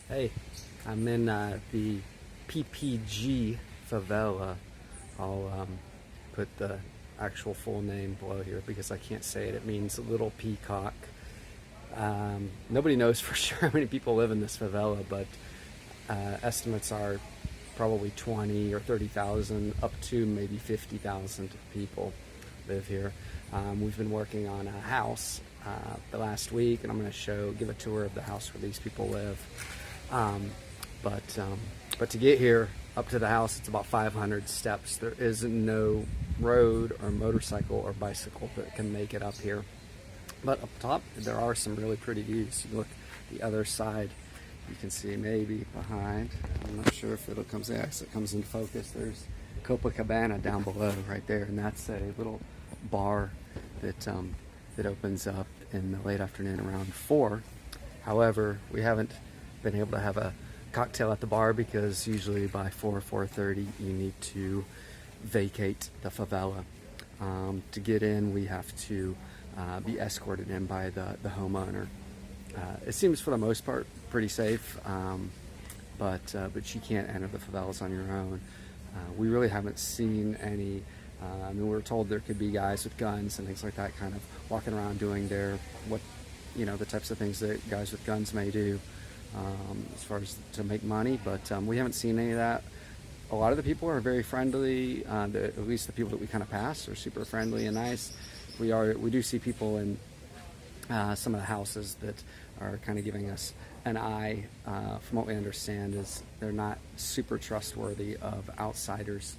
Hey, I'm in the PPG Favela. I'll put the actual full name below here because I can't say it. It means little peacock. Nobody knows for sure how many people live in this favela, but estimates are probably 20 or 30,000 up to maybe 50,000 people live here. We've been working on a house the last week, and I'm going to give a tour of the house where these people live. But to get here up to the house, it's about 500 steps. There is no road or motorcycle or bicycle that can make it up here. But up top, there are some really pretty views. You look the other side, you can see maybe behind. I'm not sure if it comes in focus. There's Copacabana down below right there, and that's a little bar that opens up in the late afternoon around 4. However, we haven't been able to have a cocktail at the bar because usually by 4:30 you need to vacate the favela. To get in, we have to be escorted in by the homeowner. It seems for the most part pretty safe, but you can't enter the favelas on your own. We really haven't seen any. I mean, we were told there could be guys with guns and things like that, kind of walking around doing the types of things that guys with guns may do, as far as to make money. But we haven't seen any of that. A lot of the people are very friendly. At least the people that we kind of pass are super friendly and nice. We do see people in some of the houses that are kind of giving us an eye. From what we understand, is they're not super trustworthy of outsiders.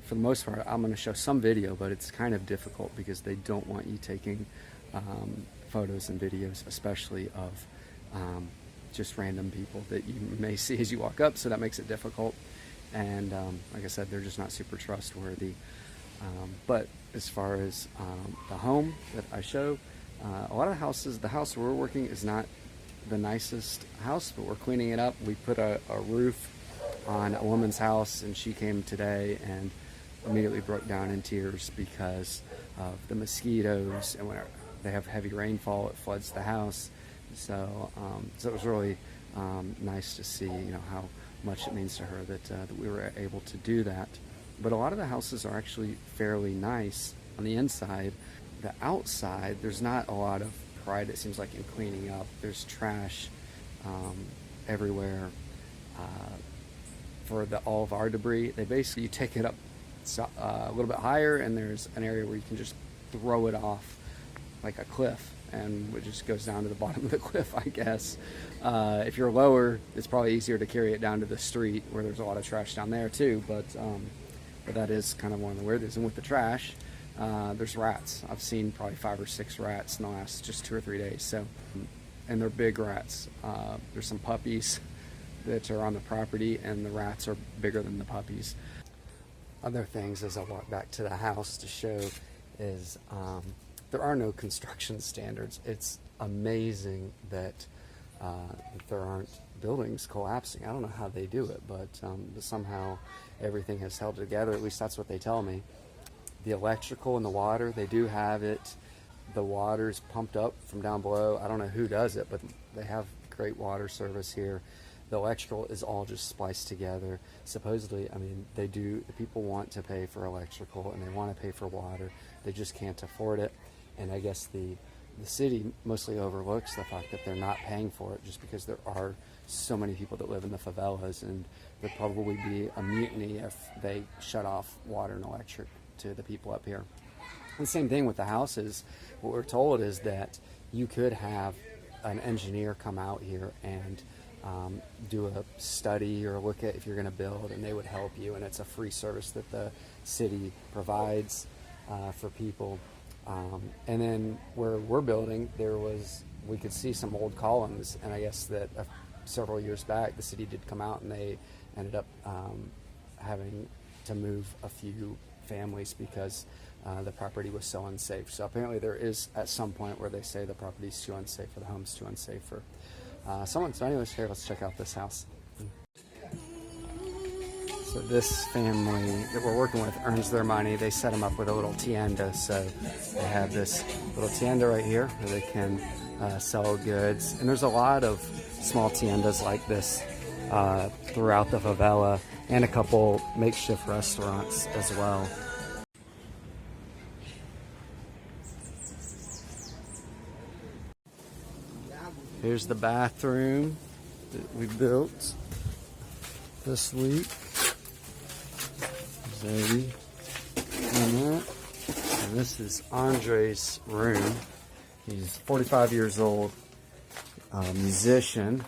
For the most part, I'm going to show some video, but it's kind of difficult because they don't want you taking photos and videos, especially of just random people that you may see as you walk up, so that makes it difficult. And like I said, they're just not super trustworthy. But as far as the home that I show, a lot of the houses, the house we're working is not the nicest house, but we're cleaning it up. We put a roof on a woman's house, and she came today and immediately broke down in tears because of the mosquitoes, and when they have heavy rainfall, it floods the house. So it was really nice to see, how much it means to her that we were able to do that. But a lot of the houses are actually fairly nice on the inside. The outside, there's not a lot of pride, it seems like, in cleaning up. There's trash everywhere. For all of our debris, you take it up a little bit higher, and there's an area where you can just throw it off like a cliff, and it just goes down to the bottom of the cliff, I guess. If you're lower, it's probably easier to carry it down to the street where there's a lot of trash down there too, but that is kind of one of the weird things. And with the trash, there's rats. I've seen probably 5 or 6 rats in the last just 2 or 3 days. So, and they're big rats. There's some puppies that are on the property, and the rats are bigger than the puppies. Other things as I walk back to the house to show is there are no construction standards. It's amazing that there aren't buildings collapsing. I don't know how they do it, but somehow everything has held together. At least that's what they tell me. The electrical and the water, they do have it. The water's pumped up from down below. I don't know who does it, but they have great water service here. The electrical is all just spliced together. Supposedly, I mean, the people want to pay for electrical and they want to pay for water. They just can't afford it. And I guess the city mostly overlooks the fact that they're not paying for it just because there are so many people that live in the favelas, and there'd probably be a mutiny if they shut off water and electric to the people up here. And the same thing with the houses. What we're told is that you could have an engineer come out here and do a study or look at if you're going to build, and they would help you, and it's a free service that the city provides for people. And then where we're building, we could see some old columns, and I guess that several years back the city did come out and they ended up having to move a few families because the property was so unsafe. So apparently there is at some point where they say the property's too unsafe, or the home's too unsafe for someone. So anyways, here, let's check out this house. So this family that we're working with earns their money. They set them up with a little tienda. So they have this little tienda right here where they can sell goods. And there's a lot of small tiendas like this throughout the favela, and a couple makeshift restaurants as well. Here's the bathroom that we built this week. Zoe in that. And this is Andre's room. He's 45 years old, musician,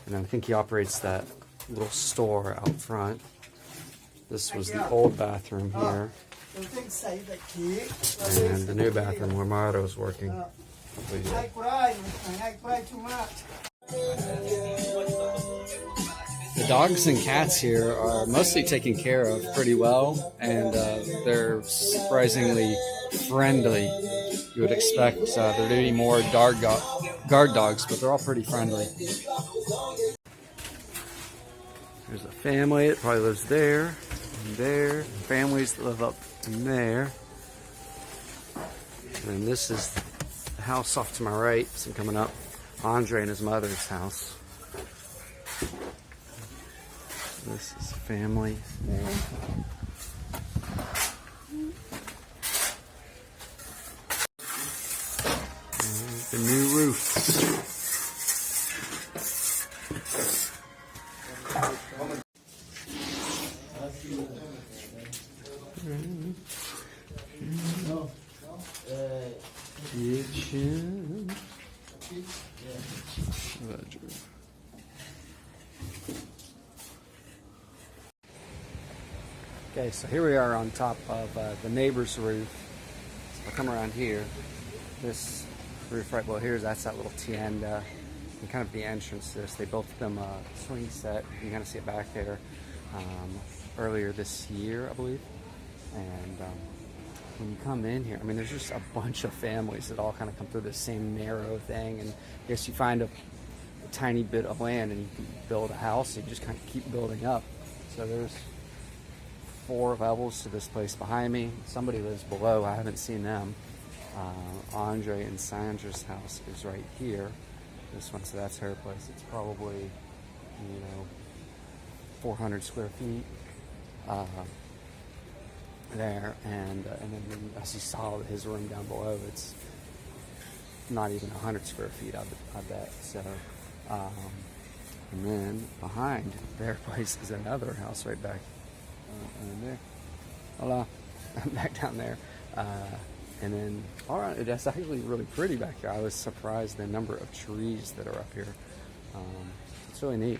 and I think he operates that little store out front. This was the old bathroom here, and the new bathroom where Mario's working. The dogs and cats here are mostly taken care of pretty well, and they're surprisingly friendly. You would expect there to be more guard dogs, but they're all pretty friendly. There's a family that probably lives there and there. Families that live up in there. And this is the house off to my right. So I'm coming up. Andre and his mother's house. This is family there. The new roof. Kitchen. Bedroom. Okay, so here we are on top of the neighbor's roof. So I'll come around here. This roof right below here, that's that little tienda, and kind of the entrance to this. They built them a swing set. You can kind of see it back there earlier this year, I believe. And when you come in here, I mean, there's just a bunch of families that all kind of come through this same narrow thing. And I guess you find a tiny bit of land and you can build a house. And you just kind of keep building up. So there's 4 levels to this place behind me. Somebody lives below. I haven't seen them. Andre and Sandra's house is right here. This one, so that's her place. It's probably, 400 square feet there, and then as you saw his room down below, it's not even 100 square feet, I bet. So, and then behind their place is another house right back there. Hola, back down there. And then, all right, that's actually really pretty back here. I was surprised the number of trees that are up here. It's really neat.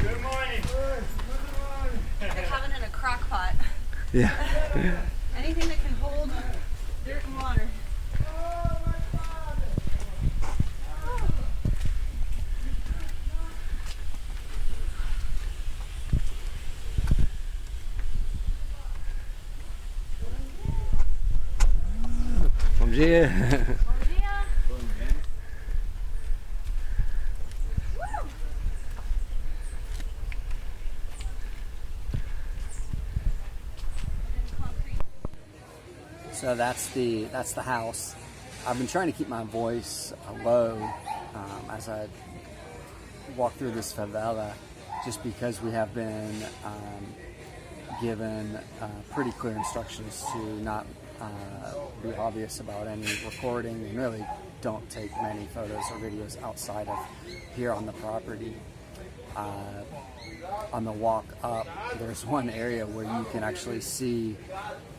Good morning. They're having it in a crock pot. Yeah. Anything that can hold dirt and water. Bom dia. Bom dia. So that's the house. I've been trying to keep my voice low as I walk through this favela, just because we have been given pretty clear instructions to not be obvious about any recording, and really don't take many photos or videos outside of here on the property. On the walk up, there's one area where you can actually see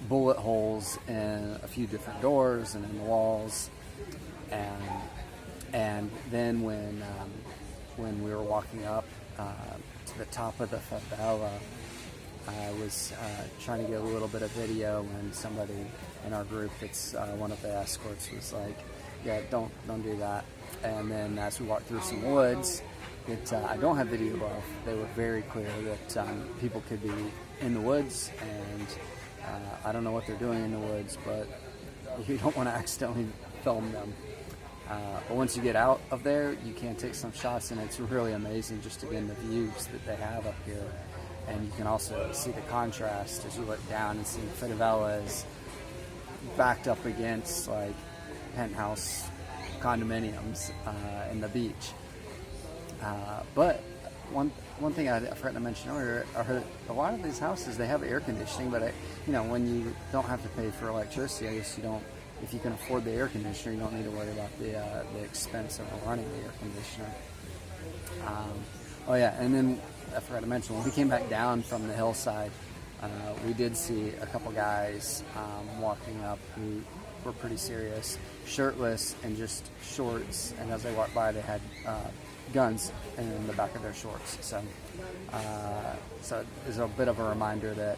bullet holes in a few different doors and in the walls, and then when we were walking up to the top of the favela, I was trying to get a little bit of video, and somebody in our group, it's one of the escorts, was like, yeah, don't do that. And then as we walked through some woods that I don't have video of, they were very clear that people could be in the woods, and I don't know what they're doing in the woods, but you don't want to accidentally film them. But once you get out of there, you can take some shots, and it's really amazing just, again, the views that they have up here. And you can also see the contrast as you look down and see favelas backed up against like penthouse condominiums in the beach. But one thing I forgot to mention earlier, a lot of these houses, they have air conditioning, but when you don't have to pay for electricity, I guess you don't. If you can afford the air conditioner, you don't need to worry about the expense of running the air conditioner. Oh yeah, and then I forgot to mention, when we came back down from the hillside, we did see a couple guys walking up who were pretty serious, shirtless and just shorts, and as they walked by, they had guns in the back of their shorts. So it's a bit of a reminder that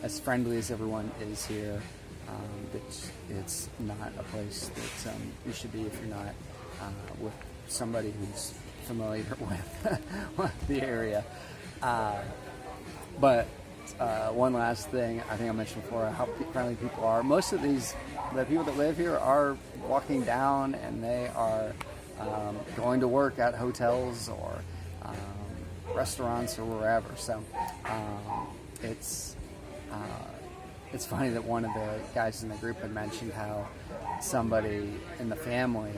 as friendly as everyone is here, it's not a place that you should be if you're not with somebody who's familiar with the area. But one last thing, I think I mentioned before, how friendly people are. Most of the people that live here are walking down, and they are going to work at hotels or restaurants or wherever. So it's funny that one of the guys in the group had mentioned how somebody in the family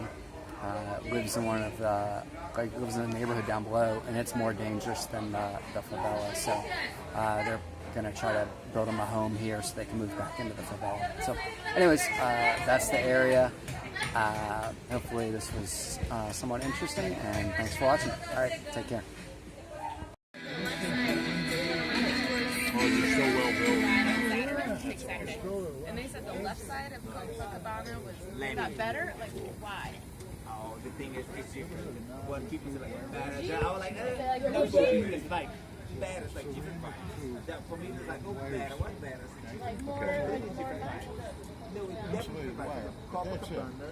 lives in lives in a neighborhood down below, and it's more dangerous than the favela. So they're going to try to build them a home here so they can move back into the favela. So anyways, that's the area. Hopefully this was somewhat interesting, and thanks for watching. All right, take care. And they said the left side of Copacabana was not better. Like, why? Oh, the thing is, it's different. What people say like bad. I was like, no, for you it's like bad. It's like different vibes. That for me it's like, oh, bad. What bad? Like more different vibes. No, it's definitely like Copacabana.